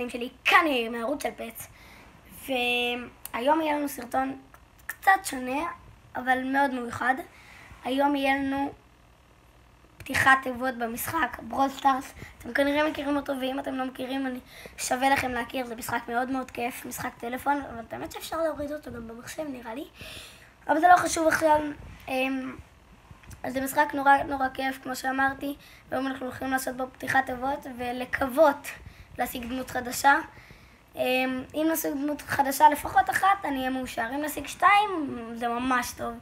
השחקנים שלי, כאן מערוץ של פץ. והיום יהיה לנו סרטון קצת שונה, אבל מאוד מיוחד. היום יהיה לנו פתיחת תיבות במשחק ברול סטארס. אתם כנראה מכירים אותו, ואם אתם לא מכירים, אני שווה לכם להכיר. זה משחק מאוד מאוד כיף, משחק טלפון, אבל באמת שאפשר להוריד אותו גם במחשב נראה לי. אבל זה לא חשוב עכשיו. אז זה משחק נורא כיף, כמו שאמרתי, והיום אנחנו הולכים לעשות בו פתיחת תיבות ולקוות להשיג דמות חדשה. אם נשיג דמות חדשה לפחות אחת, אני אהיה מאושר. אם נשיג 2, זה ממש טוב.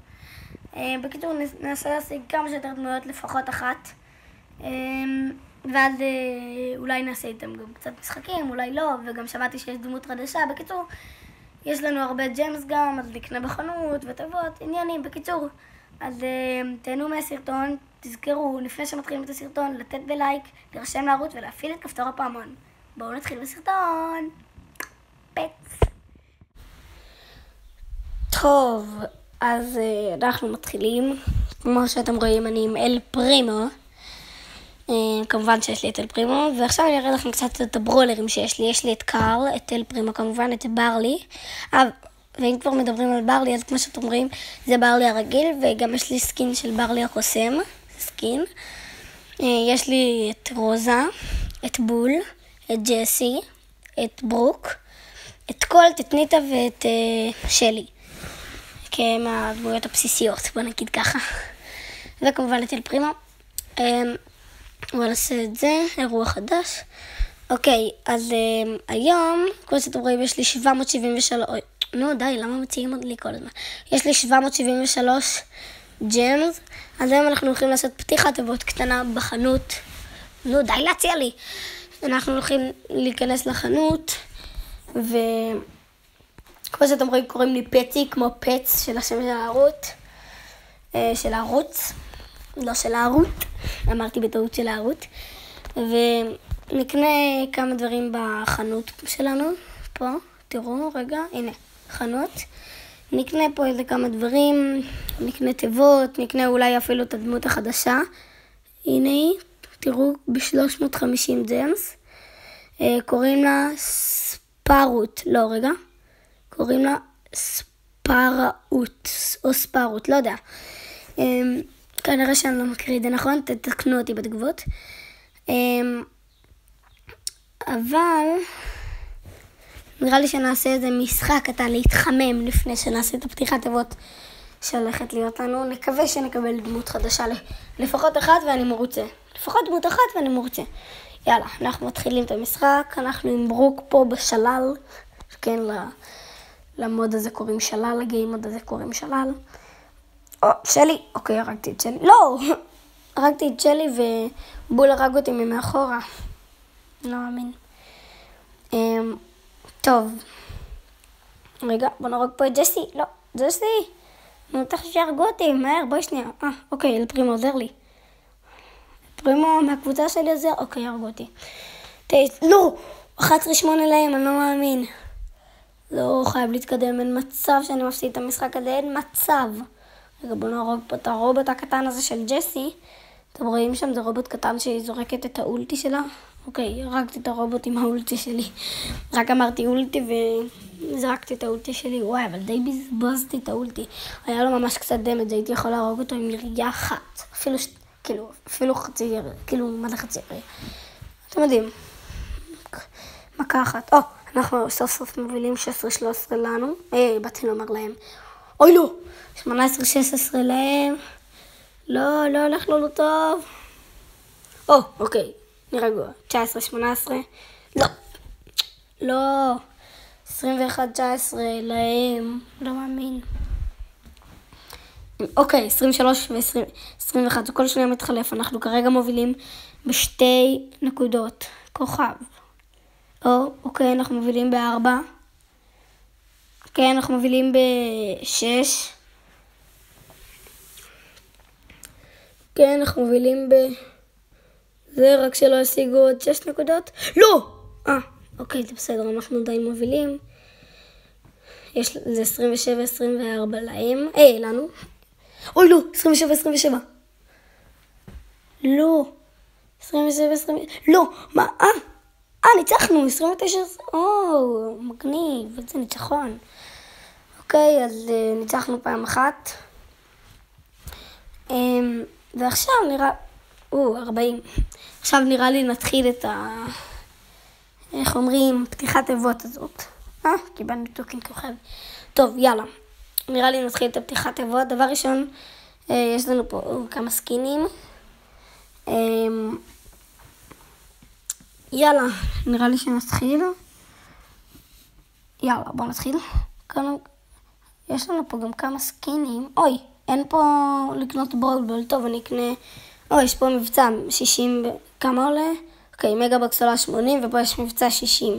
בקיצור, ננסה להשיג כמה שיותר דמויות לפחות אחת. ואז אולי נעשה איתם גם קצת משחקים, אולי לא, וגם שמעתי שיש דמות חדשה. בקיצור, יש לנו הרבה ג'יימס גם, אז נקנה בחנות ותיבות, עניינים. בקיצור, אז תהנו מהסרטון, תזכרו, לפני שמתחילים את הסרטון, לתת בלייק, להירשם לערוץ ולהפעיל את כפתור הפעמון. בואו נתחיל בסרטון. פץ. טוב, אז אנחנו מתחילים. כמו שאתם רואים, אני עם אל פרימו. כמובן שיש לי את אל פרימו, ועכשיו אני אראה לכם קצת את הברולרים שיש לי. יש לי את קארל, את אל פרימו כמובן, את ברלי. ואם כבר מדברים על ברלי, אז כמו שאתם רואים, זה ברלי הרגיל, וגם יש לי סקין של ברלי הקוסם, סקין. יש לי את רוזה, את בול, את ג'סי, את ברוק, את קולט, את ניטה ואת שלי. מהדמויות הבסיסיות, בוא נגיד ככה. וכמובן את אל פרימו. בוא נעשה את זה, אירוע חדש. אוקיי, אז היום, כמו שאתם רואים, יש לי 773... נו, די, למה מציעים לי כל הזמן? יש לי 773 ג'מס, אז היום אנחנו הולכים לעשות פתיחת תיבות קטנה בחנות. נו, די להציע לי. אנחנו הולכים להיכנס לחנות, וכמו שאתם רואים, קוראים לי פצי, כמו פץ של השם של הערוץ. לא של הערוץ, אמרתי בטעות של הערוץ. ונקנה כמה דברים בחנות שלנו, פה, תראו רגע, הנה. חנות. נקנה פה איזה כמה דברים, נקנה תיבות, נקנה אולי אפילו את הדמות החדשה. הנה היא, תראו, ב-350 ג'מס. קוראים לה ספרות, לא רגע. קוראים לה ספרות, או ספרות, לא יודע. כנראה שאני לא מקריא את זה נכון, תתקנו אותי בתגובות. אבל נראה לי שנעשה איזה משחק קטן להתחמם לפני שנעשה את הפתיחת תיבות שהולכת להיות לנו. נקווה שנקבל דמות חדשה לפחות אחת ואני מרוצה. לפחות דמות אחת ואני מרוצה. יאללה, אנחנו מתחילים את המשחק. אנחנו עם ברוק פה בשלל. כן, למוד הזה קוראים שלל, לגיימוד הזה קוראים שלל. שלי. אוקיי, הרגתי את שלי. לא! הרגתי את שלי ובול הרג אותי ממאחורה. לא מאמין. טוב. רגע, בוא נרוג פה את ג'סי. לא, ג'סי. נו, תכף שיהרגו אותי, מהר, בואי שנייה. אוקיי, אל פרימו עוזר לי. פרימו מהקבוצה שלי עוזר. אוקיי, יהרגו אותי. לא! 11-8 להם, אני לא מאמין. לא, חייב להתקדם, אין מצב שאני מפסיד את המשחק הזה, אין מצב. רגע, בוא נרוג פה את הרובוט הקטן הזה של ג'סי. אתם רואים שם, זה רובוט קטן שהיא זורקת את האולטי שלה. אוקיי, הרגתי את הרובוט עם האולטי שלי. רק אמרתי אולטי וזרקתי את האולטי שלי. וואי, אבל די בזבזתי את האולטי. היה לו ממש קצת דמג', הייתי יכול להרוג אותו עם ירייה אחת. אפילו חצי ירי. מה זה חצי ירי? אתם יודעים. מכה אחת. אנחנו סוף סוף מובילים 16-13 לנו. באתי לומר להם. אוי לא! 18-16 להם. לא הולך לו לא טוב. אוקיי. נרגוע. 19-18. לא. 21-19 להם. לא מאמין. אוקיי, 23 ו-21. זה כל שניה מתחלף. אנחנו כרגע מובילים בשתי נקודות. כוכב. אוקיי, אנחנו מובילים ב4. אוקיי, אנחנו מובילים ב6. אוקיי, אנחנו מובילים זה רק שלא השיגו עוד 6 נקודות. לא! אוקיי, זה בסדר, אנחנו די מובילים. זה 27-24 להם. לנו. אוי, לא! 27-27. לא. 27-27. לא, מה? ניצחנו, 29, מגניב, איזה ניצחון. אוקיי, אז ניצחנו פעם אחת. ועכשיו נראה, 40. עכשיו נראה לי נתחיל את איך אומרים, פתיחת תיבות הזאת. קיבלנו טוקן כוכב. טוב, יאללה. נראה לי נתחיל את הפתיחת תיבות. דבר ראשון, יש לנו פה כמה סקינים. יאללה, נראה לי שנתחיל. יאללה, בואו נתחיל. יש לנו פה גם כמה סקינים. אין פה לקנות ברולבול. טוב, אני אקנה... יש פה מבצע 60, כמה עולה? אוקיי, מגה-בוקס עולה 80, ופה יש מבצע 60.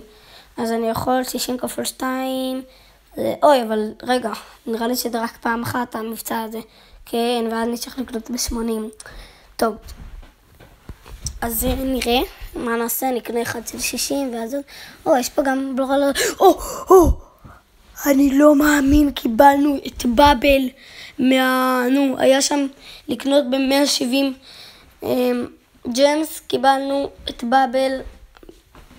אז אני יכול 60 כפול 2. אבל רגע, נראה לי שזה רק פעם אחת המבצע הזה. כן, ואז נצטרך לקנות ב-80. טוב. אז נראה מה נעשה, נקנה אחד של 60, ואז... יש פה גם ברולבול. אני לא מאמין, קיבלנו את באבל היה שם לקנות ב-170 ג'מס, קיבלנו את באבל,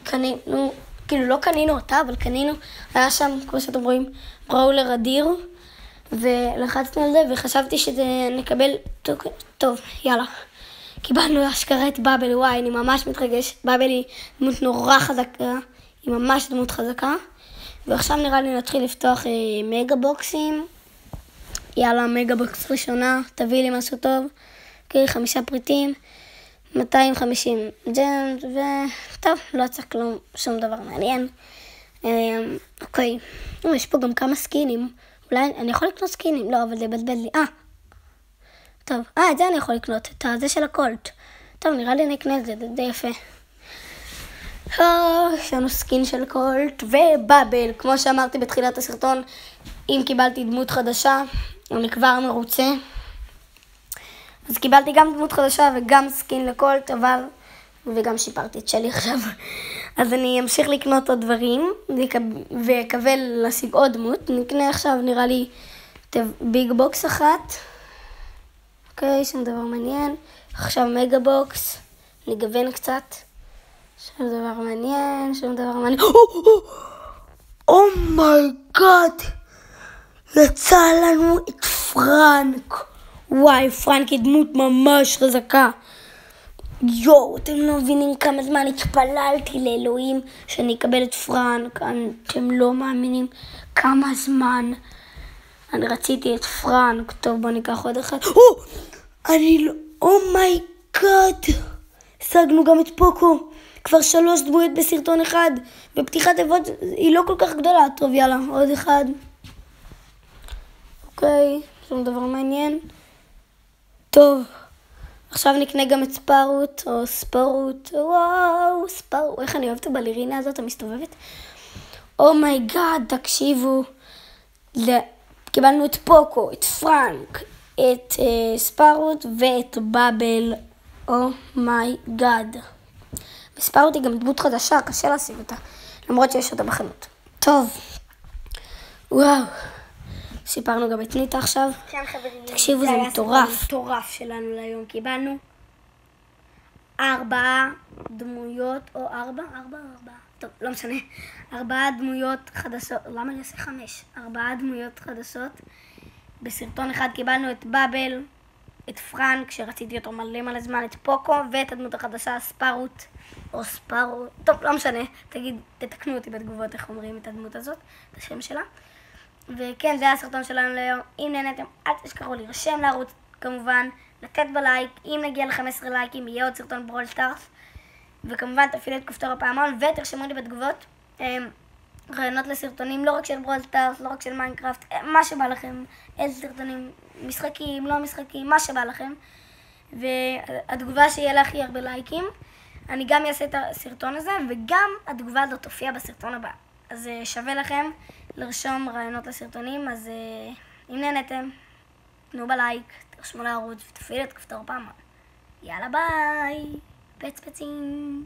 קנינו, כאילו לא קנינו אותה, אבל קנינו, היה שם, כמו שאתם רואים, בראולר אדיר, ולחצנו על זה, וחשבתי שזה נקבל, טוב, יאללה. קיבלנו אשכרה את באבל, וואי, אני ממש מתרגש, באבל היא דמות נורא חזקה, היא ממש דמות חזקה, ועכשיו נראה לי נתחיל לפתוח מגה בוקסים. יאללה, מגה בוקס ראשונה, תביא לי משהו טוב. אוקיי, 5 פריטים, 250 ג'מס, וטוב, לא יצא כלום, שום דבר מעניין. אוקיי, יש פה גם כמה סקינים. אולי אני יכול לקנות סקינים? לא, אבל זה בזבז לי. טוב, את זה אני יכול לקנות, את זה של הקולט. טוב, נראה לי אני אקנה את זה, זה די יפה. יש לנו סקין של קולט ובאבל. כמו שאמרתי בתחילת הסרטון, אם קיבלתי דמות חדשה, אני כבר מרוצה. אז קיבלתי גם דמות חדשה וגם סקין לקולט, וגם שיפרתי את שלי עכשיו. אז אני אמשיך לקנות עוד דברים, ואקבל להשיג עוד דמות. נקנה עכשיו, נראה לי, ביג בוקס אחת. אוקיי, שום דבר מעניין. עכשיו מגה בוקס, נגוון קצת. שום דבר מעניין. אומייגאד, יצא לנו את פרנק. וואי, פרנק היא דמות ממש חזקה. אתם לא מבינים כמה זמן התפללתי לאלוהים שאני אקבל את פרנק. אתם לא מאמינים כמה זמן אני רציתי את פרנק. טוב, בוא ניקח עוד אחד. אומייגאד, השגנו גם את פוקו. כבר 3 דמויות בסרטון אחד, ופתיחת תיבות היא לא כל כך גדולה. טוב, יאללה, עוד אחד. אוקיי, שום דבר מעניין. טוב, עכשיו נקנה גם את ספרוט, או ספורוט. וואו, ספרוט, איך אני אוהבת את הבלרינה הזאת המסתובבת. אומייגאד, תקשיבו. קיבלנו את פוקו, את פרנק, את ספרוט ואת באבל. אומייגאד. ספרוט היא גם דמות חדשה, קשה להשיג אותה, למרות שיש אותה בחנות. טוב, וואו, שיפרנו גם את ניטה עכשיו. תקשיבו, זה מטורף. מטורף שלנו להיום. קיבלנו 4 דמויות, או 4, טוב, לא משנה. 4 דמויות חדשות, למה אני עושה 5? 4 דמויות חדשות. בסרטון אחד קיבלנו את באבל, את פרנק, שרציתי אותו מלא זמן, את פוקו, ואת הדמות החדשה, ספרוט, או ספרוט, טוב, לא משנה, תתקנו אותי בתגובות איך אומרים את הדמות הזאת, את השם שלה. וכן, זה היה הסרטון שלנו להיום. אם נהנתם, אל תשכחו להירשם לערוץ, כמובן, לתת בלייק. אם נגיע ל-15 לייקים, יהיה עוד סרטון ברול סטארס. וכמובן, תפעילו את כפתור הפעמון, ותרשמו לי בתגובות רעיונות לסרטונים, לא רק של ברול סטארס, לא רק של מיינקראפט, מה שבא לכם, איזה סרטונים, משחקים, לא משחקים, מה שבא לכם. והתגובה שיהיה לה הכי הרבה לייקים, אני גם אעשה את הסרטון הזה, וגם התגובה הזאת תופיע בסרטון הבא. אז שווה לכם לרשום רעיונות לסרטונים, אז אם נהנתם, תנו בלייק, תרשמו לערוץ ותפעילו את כפתור פעמון. יאללה ביי, פצפצים.